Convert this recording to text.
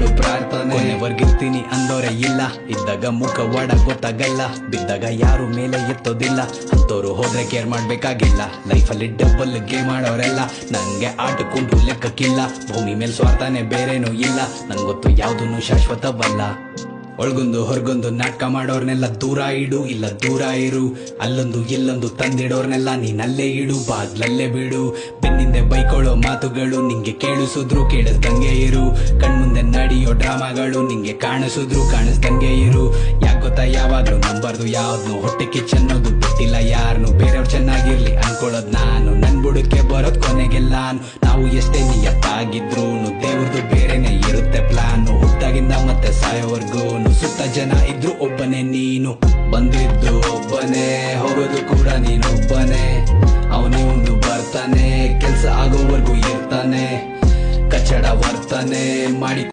ಮಾಡು ಪ್ರಾರ್ಥನೆ. ಕೊನೆವರ್ಗಿರ್ತೀನಿ ಅಂದೋರೆ ಇಲ್ಲ, ಇದ್ದಾಗ ಮುಖ ಒಡ ಗೊತ್ತಾಗಲ್ಲ, ಬಿದ್ದಾಗ ಯಾರು ಮೇಲೆ ಎತ್ತೋದಿಲ್ಲ, ಅಂತೋರು ಹೋದ್ರೆ ಕೇರ್ ಮಾಡ್ಬೇಕಾಗಿಲ್ಲ. ಲೈಫಲ್ಲಿ ಡಬ್ಬಲ್ ಗೇಮ್ ಮಾಡೋರೆಲ್ಲ ನಂಗೆ ಆಟಕ್ಕುಂಟು ಲೆಕ್ಕಕ್ಕಿಲ್ಲ. ಭೂಮಿ ಮೇಲೆ ಸ್ವಾರ್ಥನೆ ಬೇರೇನೂ ಇಲ್ಲ, ನಂಗೊತ್ತು ಯಾವ್ದೂ ಶಾಶ್ವತವಲ್ಲ. ಒಳಗೊಂದು ಹೊರಗೊಂದು ನಾಟಕ ಮಾಡೋರ್ನೆಲ್ಲ ದೂರ ಇಡು, ಇಲ್ಲ ದೂರ ಇರು. ಅಲ್ಲೊಂದು ಇಲ್ಲೊಂದು ತಂದಿಡೋರ್ನೆಲ್ಲ ನೀನಲ್ಲೇ ಇಡು, ಬಾಗ್ಲಲ್ಲೇ ಬಿಡು. ಬೆನ್ನಿಂದೆ ಬೈಕೊಳ್ಳೋ ಮಾತುಗಳು ನಿಂಗೆ ಕೇಳಿಸಿದ್ರು ಕೇಳಿಸ್ದಂಗೆ ಇರು. ಕಣ್ಮುಂದೆ ನಡೆಯೋ ಡ್ರಾಮಾಗಳು ನಿಂಗೆ ಕಾಣಿಸಿದ್ರು ಕಾಣಿಸ್ದಂಗೆ ಇರು. ಯಾಕೊತ್ತಾ ಯಾವಾಗ್ಲೂ ನಂಬರ್ದು ಯಾವ್ದು ಹೊಟ್ಟೆ ಕಿಚ್ಚನ್ನೋದು ಬಿಟ್ಟಿಲ್ಲ ಯಾರನ್ನು. ಬೇರೆಯವ್ರು ಚೆನ್ನಾಗಿರ್ಲಿ ಅನ್ಕೊಳ್ಳೋದ್ ನಾನು, ನನ್ ಬುಡಕ್ಕೆ ಬರೋದ್ ಕೊನೆಗೆಲ್ಲ. ನಾವು ಎಷ್ಟೇ ನಿಯತ್ತಾಗಿದ್ರು ದೇವ್ರದ್ದು ಬೇರೆನೆ ಇರುತ್ತೆ ಪ್ಲಾನು. ಹುಟ್ಟಾಗಿಂದ ಮತ್ತೆ ಸಾಯೋವರ್ಗು ಸುತ್ತ ಜನ ಇದ್ರು ಒಬ್ಬನೇ ನೀನು. ಬಂದಿದ್ದು ಒಬ್ಬನೇ, ಹೋಗೋದು ಕೂಡ ನೀನೊಬ್ಬನೇ. ಅವನಿವನು ಬರ್ತಾನೆ, ಕೆಲ್ಸ ಆಗೋವರೆಗೂ ಇರ್ತಾನೆ. ಕಚ್ಚಡ ವರ್ತನೆ ಮಾಡಿ